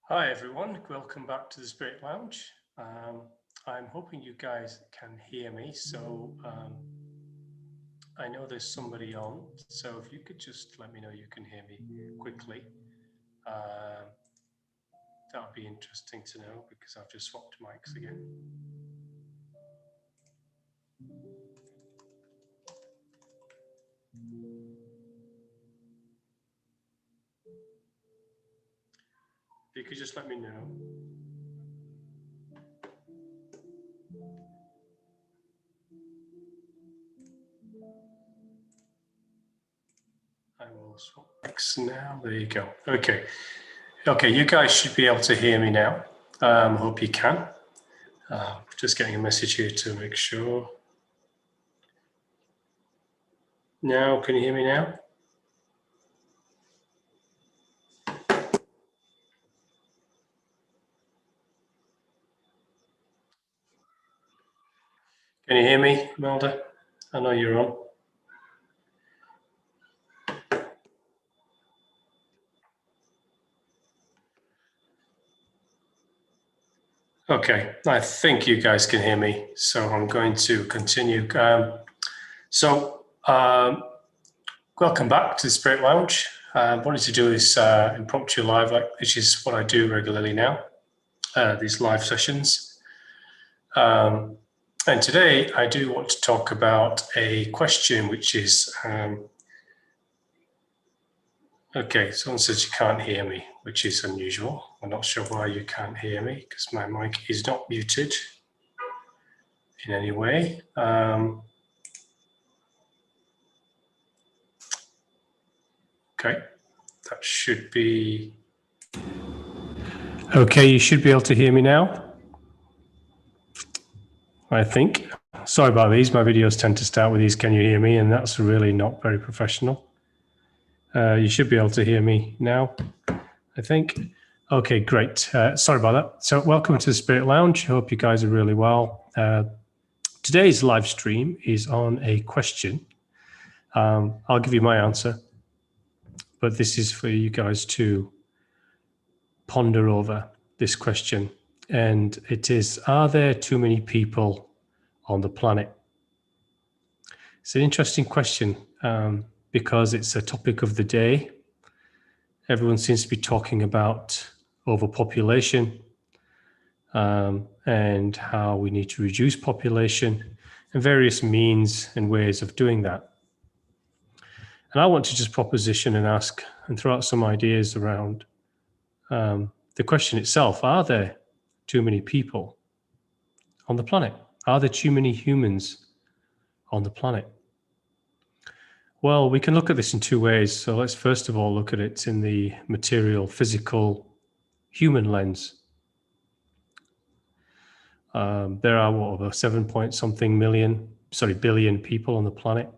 Hi everyone, welcome back to the Spirit Lounge. I'm hoping you guys can hear me. So I know there's somebody on, so if you could just let me know you can hear me quickly. That would be interesting to know because I've just swapped mics again. If you could just let me know. I will swap mics now. There you go. Okay, you guys should be able to hear me now. Hope you can. Just getting a message here to make sure. Now, can you hear me now? Can you hear me, Melda? I know you're on. Okay, I think you guys can hear me, so I'm going to continue. Welcome back to the Spirit Lounge. I wanted to do this impromptu live, which is what I do regularly now, these live sessions. And today I do want to talk about a question which is, okay, someone says you can't hear me, which is unusual. I'm not sure why you can't hear me because my mic is not muted in any way. Okay, that should be okay. You should be able to hear me now, I think. Sorry about these. My videos tend to start with these, can you hear me? And that's really not very professional. You should be able to hear me now, I think. Okay, great. Sorry about that. So welcome to the Spirit Lounge. Hope you guys are really well. Today's live stream is on a question. I'll give you my answer, but this is for you guys to ponder over this question. And it is, are there too many people on the planet? It's an interesting question because it's a topic of the day. Everyone seems to be talking about overpopulation and how we need to reduce population and various means and ways of doing that. And I want to just proposition and ask and throw out some ideas around the question itself. Are there too many people on the planet? Are there too many humans on the planet? Well, we can look at this in two ways. So let's first of all look at it in the material, physical, human lens. There are over 7 point something billion people on the planet.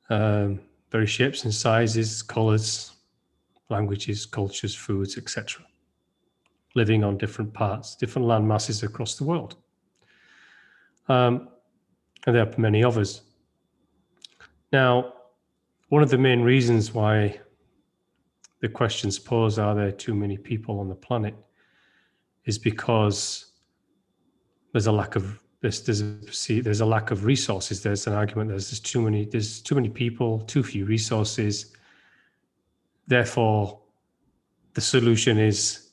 Various shapes and sizes, colors, languages, cultures, foods, etc. Living on different parts, different land masses across the world. And there are many others. Now, one of the main reasons why the questions posed, are there too many people on the planet, is because there's a lack of there's a lack of resources. There's an argument there's too many people, too few resources. Therefore, the solution is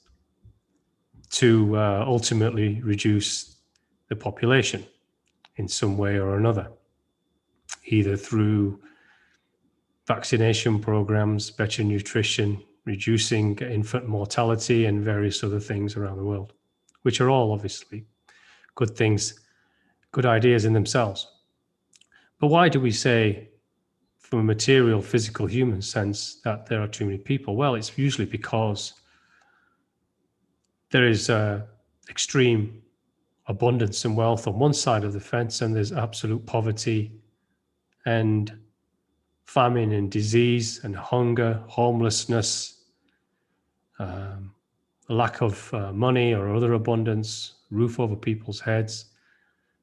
to ultimately reduce the population in some way or another, either through vaccination programs, better nutrition, reducing infant mortality, and various other things around the world, which are all obviously good things, good ideas in themselves. But why do we say, from a material, physical, human sense, that there are too many people? Well, it's usually because there is extreme abundance and wealth on one side of the fence, and there's absolute poverty and famine and disease and hunger, homelessness, a lack of money or other abundance, roof over people's heads,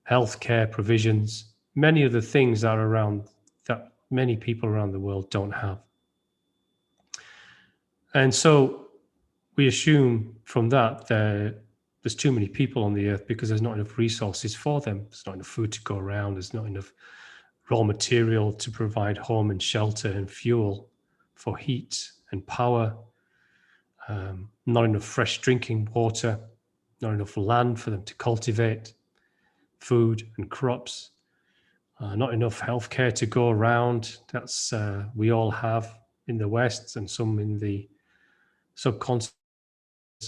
healthcare provisions, many of the things that are around that many people around the world don't have. And so we assume from that there's too many people on the earth because there's not enough resources for them. There's not enough food to go around. There's not enough raw material to provide home and shelter and fuel for heat and power. Not enough fresh drinking water. Not enough land for them to cultivate food and crops. Not enough healthcare to go around. That's we all have in the West and some in the subcontinent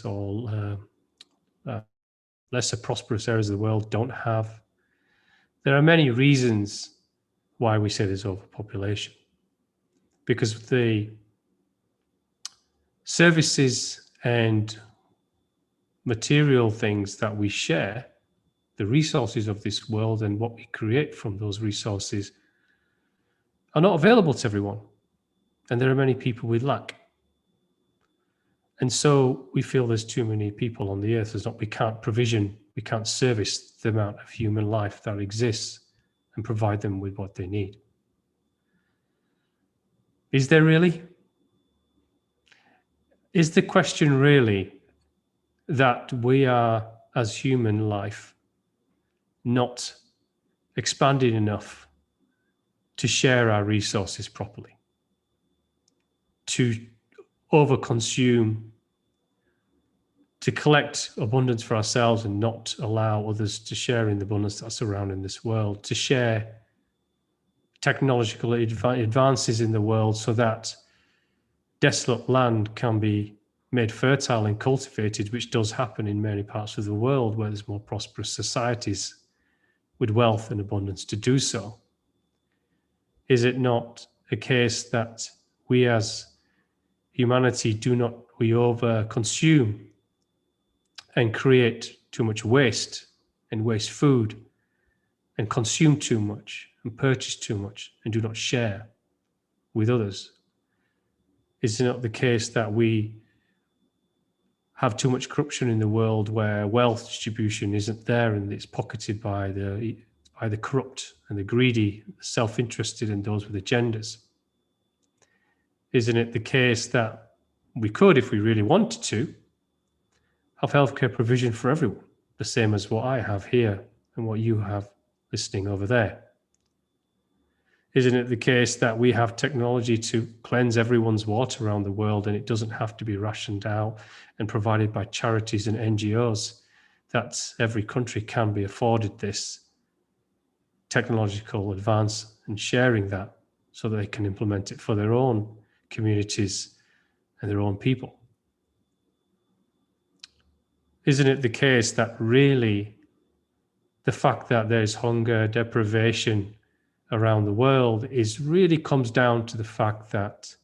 or lesser prosperous areas of the world don't have. There are many reasons why we say there's overpopulation. Because the services and material things that we share, the resources of this world and what we create from those resources are not available to everyone. And there are many people we lack. And so we feel there's too many people on the earth. We can't service the amount of human life that exists and provide them with what they need. Is there really? Is the question really that we are, as human life, not expanded enough to share our resources properly, to overconsume, to collect abundance for ourselves and not allow others to share in the abundance that's surrounding this world, to share technological advances in the world so that desolate land can be made fertile and cultivated, which does happen in many parts of the world where there's more prosperous societies with wealth and abundance to do so. Is it not a case that we as humanity we over-consume and create too much waste and waste food and consume too much and purchase too much and do not share with others? Is it not the case that we have too much corruption in the world where wealth distribution isn't there and it's pocketed by the corrupt and the greedy, the self-interested and those with agendas? Isn't it the case that we could, if we really wanted to, have healthcare provision for everyone, the same as what I have here and what you have listening over there? Isn't it the case that we have technology to cleanse everyone's water around the world and it doesn't have to be rationed out and provided by charities and NGOs, that every country can be afforded this technological advance and sharing that so that they can implement it for their own communities and their own people? Isn't it the case that really the fact that there's hunger, deprivation around the world really comes down to the fact that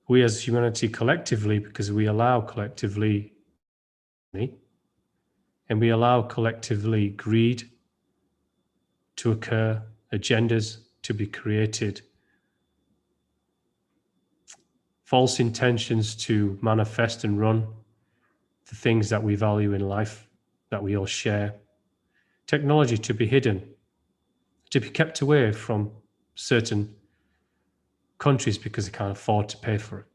we as humanity collectively, because we allow collectively and we allow collectively greed to occur, agendas to be created, false intentions to manifest and run the things that we value in life, that we all share, technology to be hidden, to be kept away from certain countries because they can't afford to pay for it.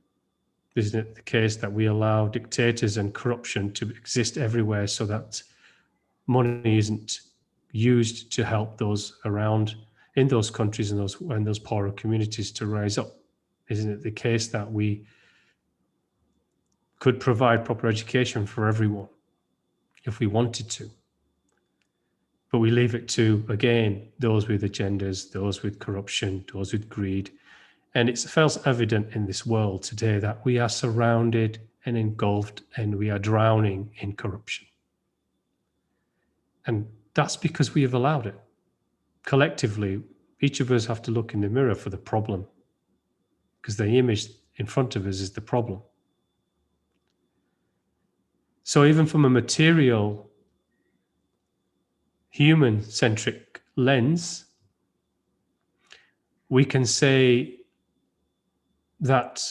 Isn't it the case that we allow dictators and corruption to exist everywhere so that money isn't used to help those around in those countries and those poorer communities to rise up? Isn't it the case that we could provide proper education for everyone if we wanted to? But we leave it to, again, those with agendas, those with corruption, those with greed. And it feels evident in this world today that we are surrounded and engulfed and we are drowning in corruption. And that's because we have allowed it. Collectively, each of us have to look in the mirror for the problem, because the image in front of us is the problem. So even from a material, human-centric lens, we can say that,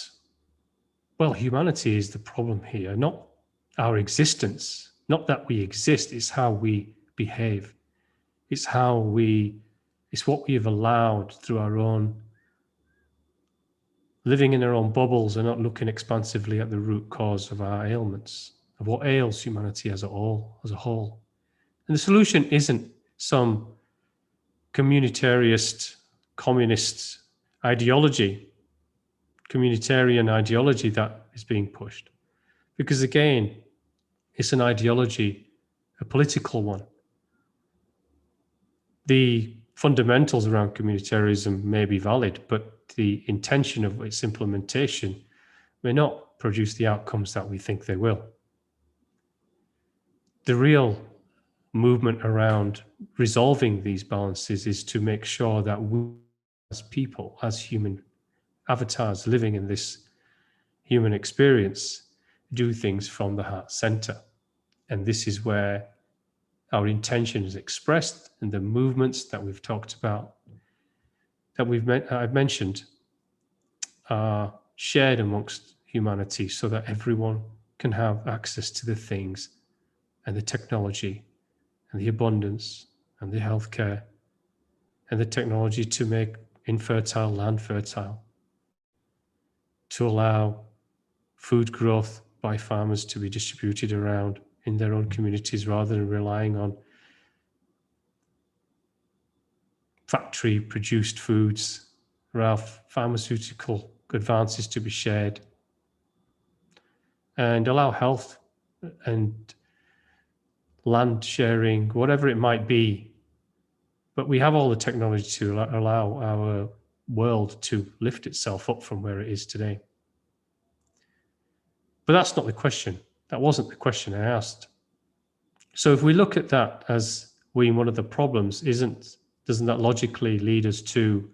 well, humanity is the problem here, not our existence, not that we exist, it's how we behave. It's what we have allowed through our own living in our own bubbles and not looking expansively at the root cause of our ailments, of what ails humanity as a whole. And the solution isn't some communitarist, communist ideology, communitarian ideology that is being pushed. Because again, it's an ideology, a political one. The fundamentals around communitarianism may be valid, but the intention of its implementation may not produce the outcomes that we think they will. The real movement around resolving these balances is to make sure that we as people, as human avatars living in this human experience, do things from the heart center. And this is where our intention is expressed, and the movements that we've talked about, that I've mentioned, are shared amongst humanity so that everyone can have access to the things and the technology and the abundance and the healthcare and the technology to make infertile land fertile, to allow food growth by farmers to be distributed around in their own communities rather than relying on factory produced foods, allow pharmaceutical advances to be shared, and allow health and land sharing, whatever it might be. But we have all the technology to allow our world to lift itself up from where it is today. But that's not the question. That wasn't the question I asked. So if we look at that as being one of the problems, doesn't that logically lead us to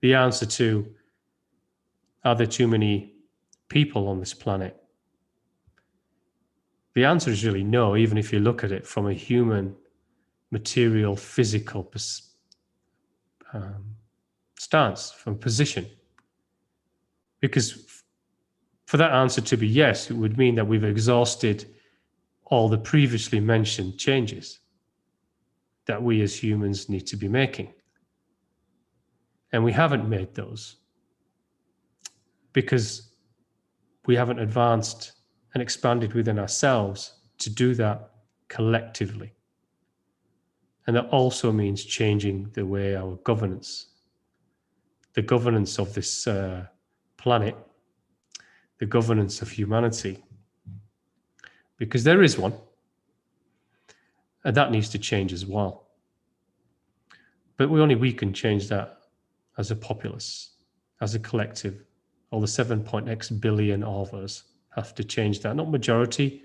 the answer to, are there too many people on this planet? The answer is really no, even if you look at it from a human, material, physical stance, from position. Because for that answer to be yes, it would mean that we've exhausted all the previously mentioned changes that we as humans need to be making. And we haven't made those because we haven't advanced and expanded within ourselves to do that collectively. And that also means changing the way our governance, the governance of this planet, the governance of humanity, because there is one, and that needs to change as well. But we can change that as a populace, as a collective. All the 7.x billion of us have to change that, not majority,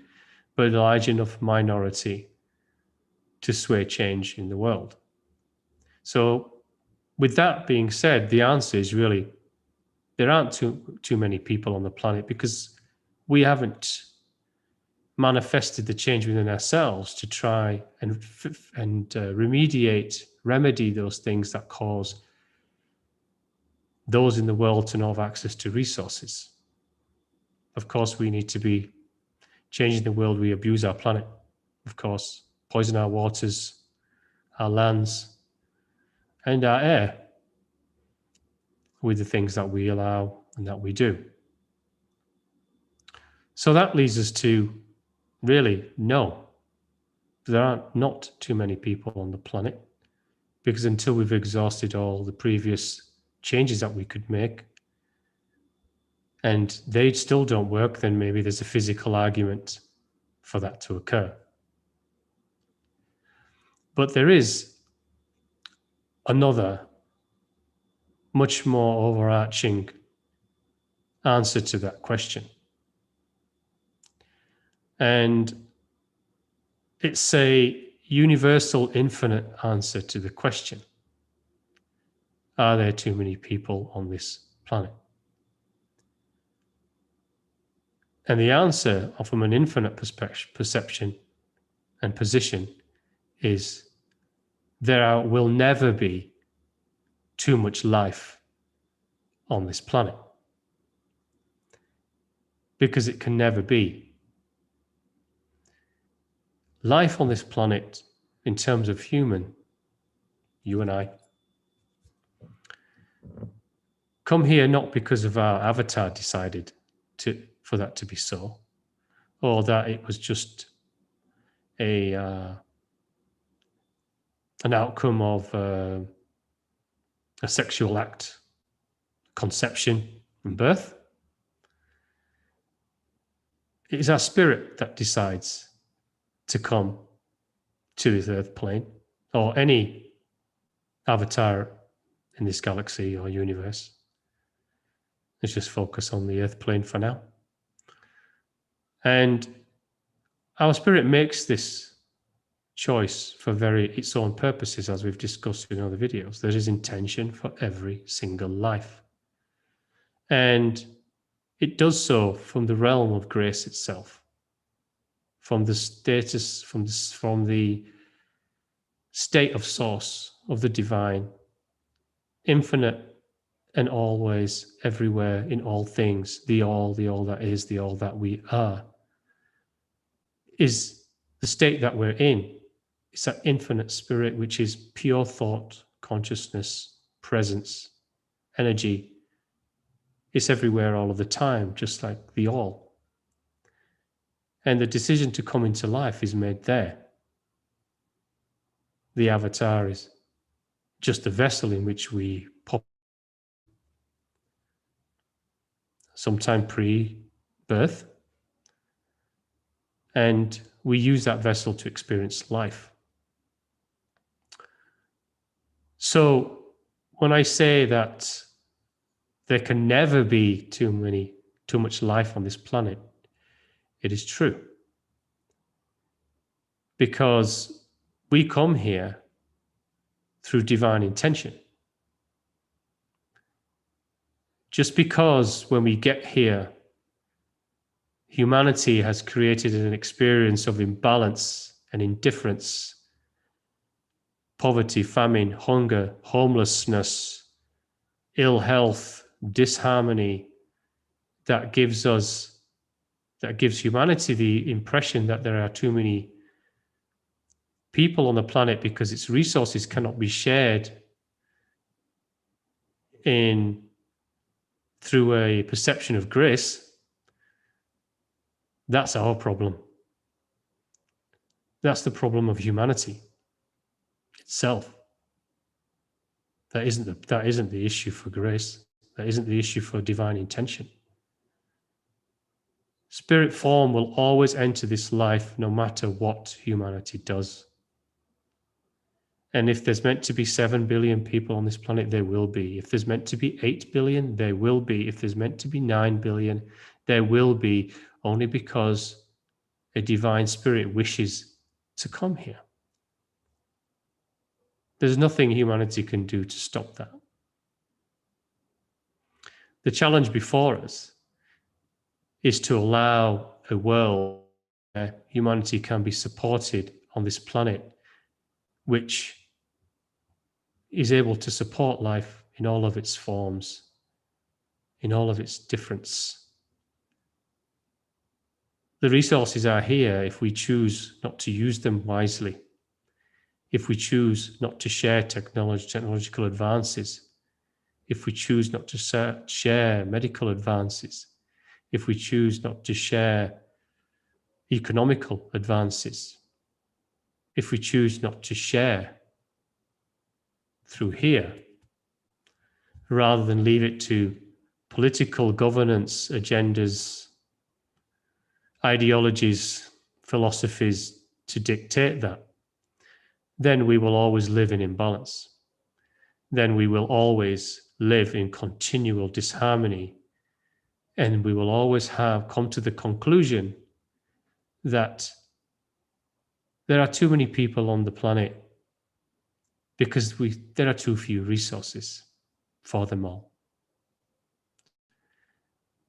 but a large enough minority to sway change in the world. So with that being said, the answer is really, there aren't too many people on the planet because we haven't manifested the change within ourselves to try and remedy those things that cause those in the world to not have access to resources. Of course, we need to be changing the world we abuse our planet. Of course, poison our waters, our lands, and our air with the things that we allow and that we do. So that leads us to really no, there are not too many people on the planet, because until we've exhausted all the previous changes that we could make and they still don't work, then maybe there's a physical argument for that to occur. But there is another, much more overarching answer to that question. And it's a universal, infinite answer to the question, are there too many people on this planet? And the answer from an infinite perception and position is there will never be too much life on this planet, because it can never be. Life on this planet, in terms of human, you and I, come here not because of our avatar decided for that to be so, or that it was just an outcome of a sexual act, conception and birth. It is our spirit that decides to come to this earth plane, or any avatar in this galaxy or universe. Let's just focus on the earth plane for now. And our spirit makes this choice for its own purposes, as we've discussed in other videos. There is intention for every single life. And it does so from the realm of grace itself, from the status, from the state of source of the divine, infinite and always, everywhere, in all things, the all that is, the all that we are, is the state that we're in. It's that infinite spirit, which is pure thought, consciousness, presence, energy. It's everywhere all of the time, just like the all. And the decision to come into life is made there. The avatar is just a vessel in which we pop sometime pre-birth, and we use that vessel to experience life. So when I say that there can never be too much life on this planet, it is true. Because we come here through divine intention. Just because when we get here, humanity has created an experience of imbalance and indifference, poverty, famine, hunger, homelessness, ill health, disharmony, that gives humanity the impression that there are too many people on the planet because its resources cannot be shared through a perception of grace. That's our problem. That's the problem of humanity itself. That isn't the issue for grace. That isn't the issue for divine intention. Spirit form will always enter this life no matter what humanity does. And if there's meant to be 7 billion people on this planet, there will be. If there's meant to be 8 billion, there will be. If there's meant to be 9 billion, there will be, only because a divine spirit wishes to come here. There's nothing humanity can do to stop that. The challenge before us is to allow a world where humanity can be supported on this planet, which is able to support life in all of its forms, in all of its difference. The resources are here if we choose not to use them wisely, if we choose not to share technological advances, if we choose not to share medical advances, if we choose not to share economical advances, if we choose not to share through here, rather than leave it to political governance agendas, ideologies, philosophies to dictate that, then we will always live in imbalance. Then we will always live in continual disharmony, and we will always come to the conclusion that there are too many people on the planet because there are too few resources for them all.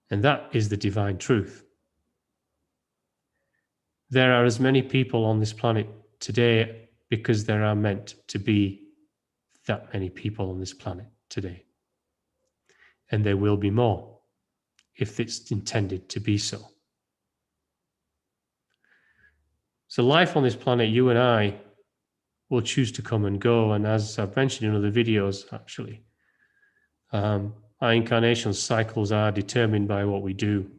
And that is the divine truth. There are as many people on this planet today because there are meant to be that many people on this planet today. And there will be more if it's intended to be so. So life on this planet, you and I will choose to come and go. And as I've mentioned in other videos, actually, Our incarnation cycles are determined by what we do.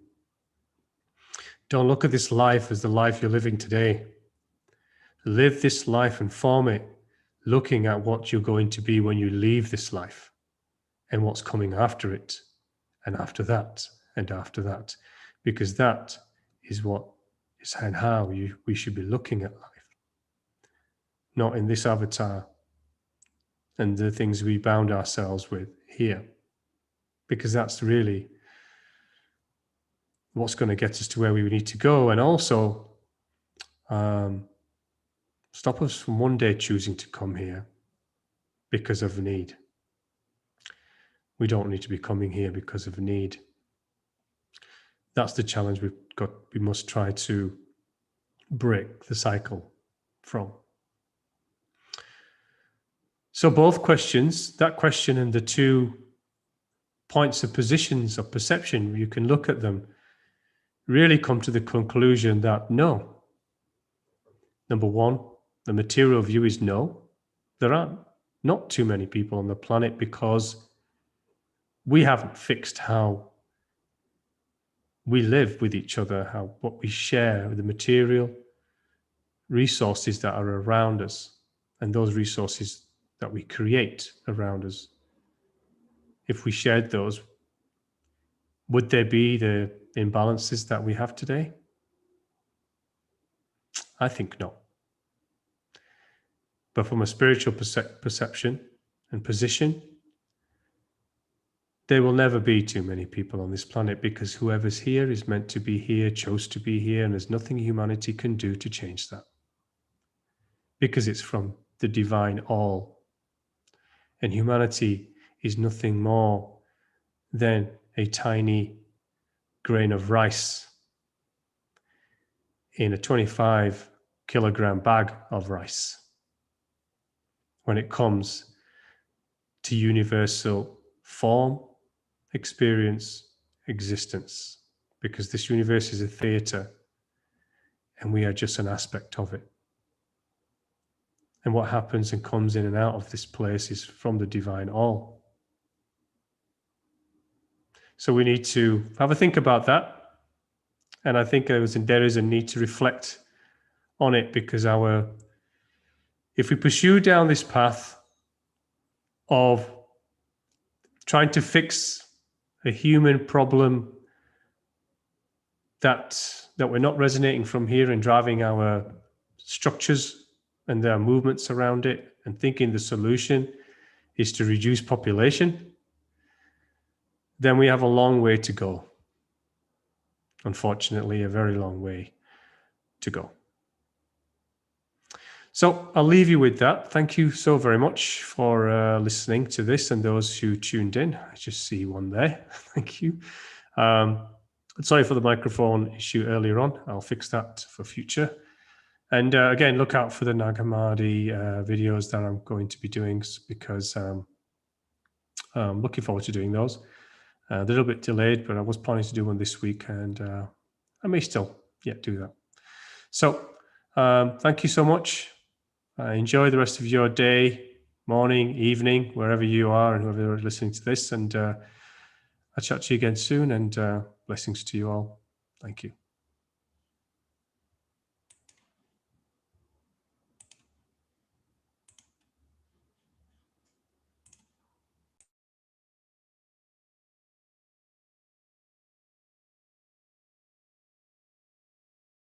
Don't look at this life as the life you're living today. Live this life and form it, looking at what you're going to be when you leave this life and what's coming after it, and after that, and after that, because that is what is and how we should be looking at life, not in this avatar and the things we bound ourselves with here, because that's really what's going to get us to where we need to go, and also stop us from one day choosing to come here because of need. We don't need to be coming here because of need. That's the challenge we must try to break the cycle from. So both questions, that question and the 2 points of positions of perception, you can look at them, really come to the conclusion that no. Number 1, the material view is no. There are not too many people on the planet because we haven't fixed how we live with each other, what we share, the material resources that are around us, and those resources that we create around us. If we shared those, would there be the imbalances that we have today? I think not. But from a spiritual perception and position, there will never be too many people on this planet, because whoever's here is meant to be here, chose to be here, and there's nothing humanity can do to change that. Because it's from the divine all. And humanity is nothing more than a tiny grain of rice in a 25 kilogram bag of rice when it comes to universal form, experience, existence, because this universe is a theater and we are just an aspect of it. And what happens and comes in and out of this place is from the divine all. So we need to have a think about that. And I think there is a need to reflect on it, because if we pursue down this path of trying to fix a human problem that we're not resonating from here and driving our structures and their movements around it, and thinking the solution is to reduce population, then we have a long way to go. Unfortunately, a very long way to go. So I'll leave you with that. Thank you so very much for listening to this, and those who tuned in. I just see one there. Thank you. Sorry for the microphone issue earlier on. I'll fix that for future. And again, look out for the Nag Hammadi videos that I'm going to be doing, because I'm looking forward to doing those. A little bit delayed, but I was planning to do one this week, and I may still yet do that. So thank you so much. Enjoy the rest of your day, morning, evening, wherever you are and whoever is listening to this. And I'll chat to you again soon, and blessings to you all. Thank you.